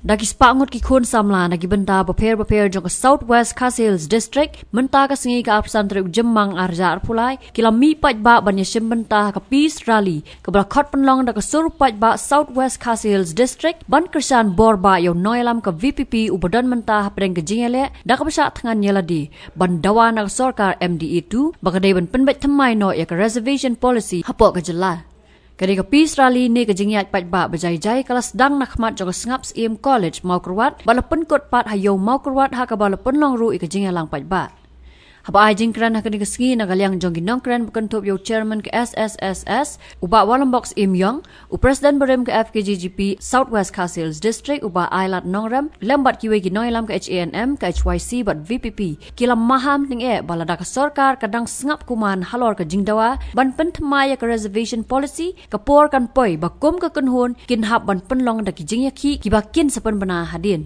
Dagi spangut ki khun samla nagi benta beper jong South West Khasi Hills District menta ka singi ka apsan truk jemang arjar pulai kila mi paj ba banya sim benta ka peace rally ka brakhat penlong da ka sur paj ba South West Khasi Hills District ban kersan borba yo noilam ka VPP ubadan menta preng ka jingele da ka basa thangan yeladi ban dawa na sarkar MDE2 bagade ban penbet thamai no ya ka reservation policy hapo ka jela Kadika peace rally ni kejingiat pat ba bajai-jai kelas dang nakmat joga snaps im college mau kerwat balapan kot pat hayo mau kerwat ha ka balapan long ru ikejingia lang pat ba. Haba ajing kran ha kadika ski nagalyang jonggi nong kran bukan top yo chairman ke SSSS uba walam box im yong u president berem ke FKGGP Southwest Khasi Hills District uba ailat nongram lambat kiwe gi noilam ke HANM ke HYC bat VPP kila maham ting balada ka sarkar kadang sngap kuman halor ke jingdawa ban penthmaya ke reservation policy ke por kan poi bakum ke kunhun kin hab ban penlong da ki jingya ki bakin sepen bana hadin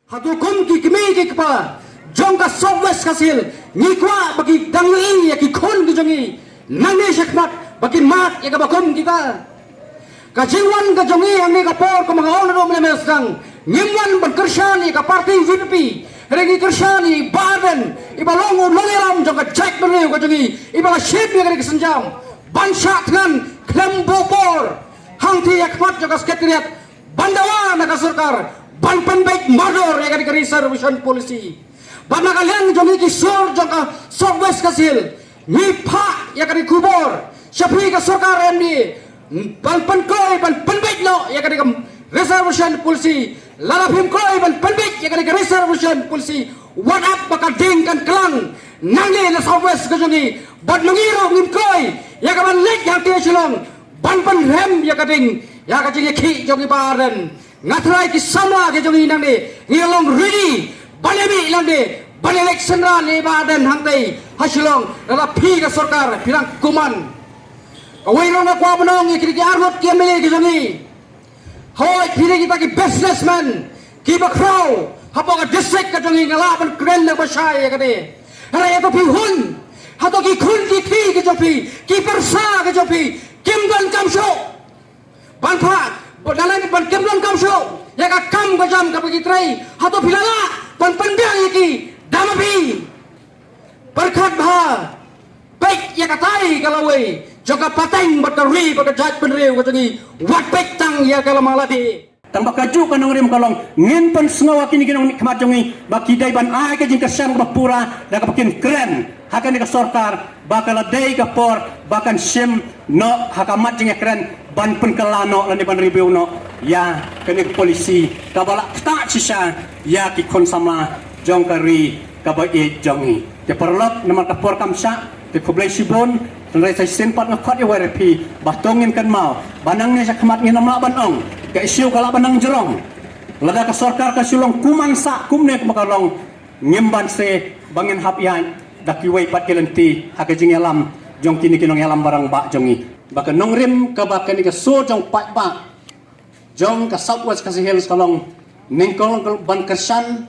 Hatukum ki kemi ki kpa jongka Southwest Khasi Hills ni kwa bagi dangi ya ki khon ki jongi nangni shakmat bagi mat ya ka bakum kita kajiwan ka jongi angni ka por ko mga ol ro mena mesang nimwan ban kershani ka parti VPP regi kershani baden ibalongo loleram jongka jack bene ka jongi ibala ship ya ka senjam bansha dengan klembo por hangti ya kmat jongka sekretariat bandawa na ka sarkar ban penbaik murder ya ka reservation policy ban kalian jongi ki sur jongka Southwest Khasi Hills ni pha ya ka kubor syafi ka sarkar MD ban penkoi ban penbaik no ya ka reservation policy lalapim koi ban penbaik ya ka reservation policy what up baka ding kan kelang nangi na Southwest ka jongi ban ngiro ngim koi ya ka ban lek yang tie silong ban pen rem ya ka ding ya ka jingi ki jongi baran ngatrai ki sama ke jongi nang de ngilong ready balemi lang de bal election ra ni badan hangtai hasilong dala phi ka sarkar pirang kuman awai rong kwa banong ki ki arot ki mele ki jongi hoy phire kita ki businessman ki bakrau hapo ka district ka jongi ngala ban kren na basai ka de ara ya to phi hun hato ki khun ki thi ki jopi ki persa ki jopi kimdan kamsho ban pha dalam ban kemlon kamsho ya ka kam ka jam ka pagi trai hato philala ban panbiang ki damabi berkat bha baik ya ka tai kalawai joka pateng bakari baka jat penreu ka tangi wat baik tang ya kalamaladi tambah kaju kan ngrim kalong ngin pan sengawa kini kinong khamat jongi baki dai ban ai ka jing kasam ka pura da ka pakin kren hakan ka sarkar bakal dai ka por bakan sim no hakamat jing kren ban penkelano lan ban review no ya kini polisi ka bala ta sisa ya ki kon sama jong kari ka ba e jongi te perlok nama ka por kamsa te koblai sibon tenrai sai sempat ngakot ya WRP batongin kan mau banangnya sakmat ngin nama banong ka isiu kala banang jerong lada ka sarkar ka silong kumansa kumne makalong ngimban se bangin hapian dakiwai pat kelenti hakajing alam jong kini kinong alam barang ba jongi baka nongrim ka baka ni ka so jong pat ba jong ka Southwest Khasi Hills kalong ningkolong ban kersan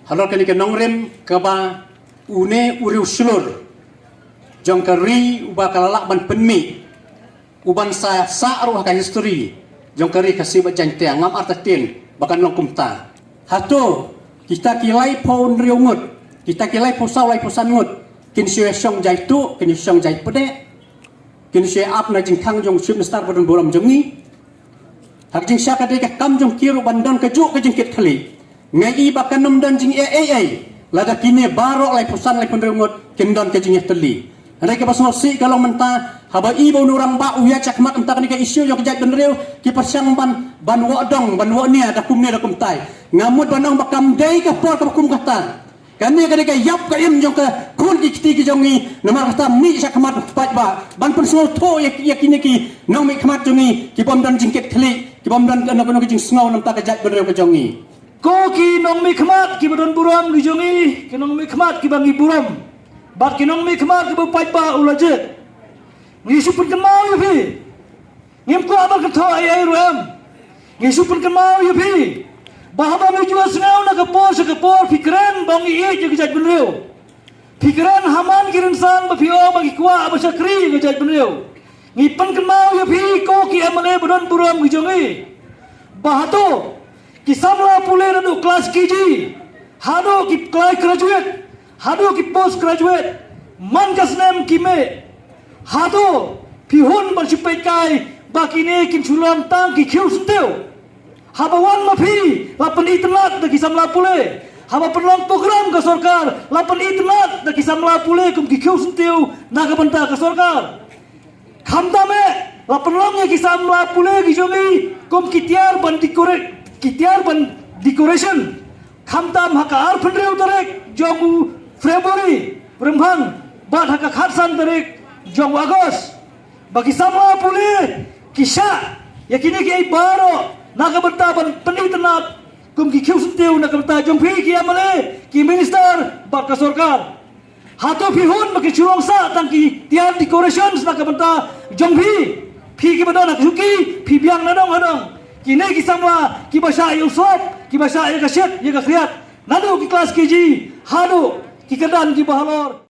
halor kini ka nongrim ka ba une uri usulur jong kari uba kalalak ban penmi uban sa aruh ka history jong kari kasih bajan te ngam artatin bakan long kumta hato kita kilai pon riungut kita kilai posau lai posan ngut kin syue syong jai tu kin syong jai pede kin syue ap na jing khang jong syum star bodon bolam jongi hak jing sya ka de ka kam jong kiru bandon ka ju ka jing kit khali ngai bakan nom don jing lada kini barok lai posan lai pon riungut kin don ka jing teli mereka pasal si kalau mentah haba ibu nurang ba uya cakmat entah ni ke isu yang kejat benreu ki persang ban wodong ban wodnia da kumne da kumtai ngamut banong bakam dai ka por ka kum kata Kami kadang yap ka im jong ka kun ki kiti ki jongi namar kata mi sakmat pat ba ban pun so to yakini ki nong mi khamat jongi ki bom dan jingket thli ki bom dan kana kono ki jing sngaw nam ta ka jat benrew ka jongi ko ki nong mi khamat ki bodon buram ki jongi ki nong mi khamat ki bangi buram bat ki nong mi khamat ki bu pat ba ulaje ngi supun kan mau yu phi ngim ko abal ka tho ai ruam ngi supun kan mau yu phi bahaba mi jual sngaw na ka por fikran bang i je gejat benrew fikran haman kirin san ba phio ba ki kwa ba sakri gejat benrew ngi pan kan mau yu phi ko ki amale bodon buram ki jongi bahato ki samla pule radu kelas kiji hado ki graduate hado ki post graduate man kasnem ki me hado pihun bersipai kai bakine kin sulam tang ki khiu senteu habawan mafi lapan itnat da kisam la pule haba penlong program ka sarkar lapan itnat da kisam la pule kum ki khiu senteu naga banta ka sarkar khamda me lapan long ye kisam la pule ki jogi kum kitiar ban decoration khamdam haka ar phendreu tarek jogu February remhang bat haka khatsan tarek jong Agos bagi sama pule kisah yakini ki baro naga bertaban penitenat kum ki khiu senteu naga berta jong phi ki amale ki minister bat ka sarkar hato phi hun bagi chulong sa tang ki tiar decorations naga berta jong phi ki badana suki phi biang nadong hadong ki ne ki sama ki basha yusuf ki basha ya kaset ya kriat nado ki kelas kiji hado ki kedan ki bahalor